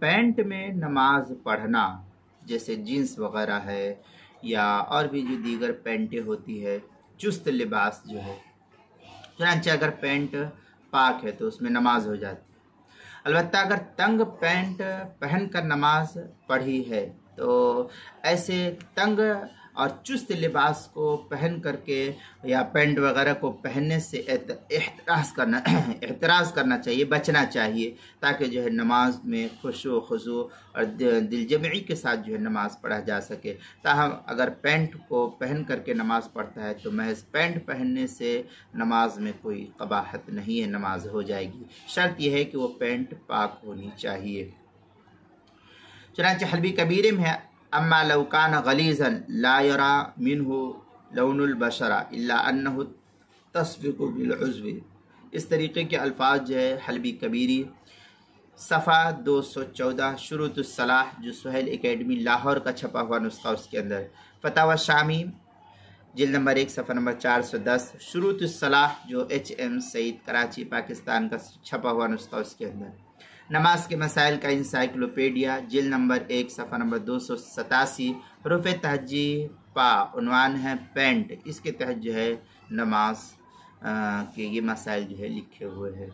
Pant में नमाज पढ़ना, जैसे जीन्स वगैरह है या और भी जो दीगर पैंटें होती है, चुस्त लिबास जो है, चुनांचे अगर पैंट पाक है तो उसमें नमाज हो जाती है। अलबत्ता अगर तंग पैंट पहनकर नमाज पढ़ी है तो ऐसे तंग और चुस्त लिबास को पहन करके या पैंट वगैरह को पहनने से एहतराज़ करना चाहिए, बचना चाहिए, ताकि जो है नमाज में खुशू खुशू और दिलजमई के साथ जो है नमाज पढ़ा जा सके। ताहम अगर पैंट को पहन करके नमाज पढ़ता है तो महज पैंट पहनने से नमाज में कोई कबाहत नहीं है, नमाज हो जाएगी। शर्त यह है कि वो पैंट पाक होनी चाहिए। चुनांचे हल्बी कबीर में है, अम्मा लौ कान गलीज़न ला यरा मिन्हु लौनुल बशरा इल्ला अन्नहु तस्बिकु बिल उज़्वी। इस तरीके के अल्फाज जो है हल्बी कबीरी सफ़ा 214 शुरूतुस सलाह, जो सुहेल एकेडमी लाहौर का छपा हुआ नुस्खा, उसके अंदर फतावा शामी जिल्द नंबर 1 सफ़ा नंबर 410 शुरूतुस सलाह, जो HM सईद कराची पाकिस्तान का छपा हुआ नुस्खा, उसके अंदर नमाज के मसाइल का इंसाइक्लोपीडिया जिल्द नंबर 1 सफ़ा नंबर 287 हरूफ तहज्जी पा, उन्वान है पैंट, इसके तहत जो है नमाज के ये मसाइल जो है लिखे हुए हैं।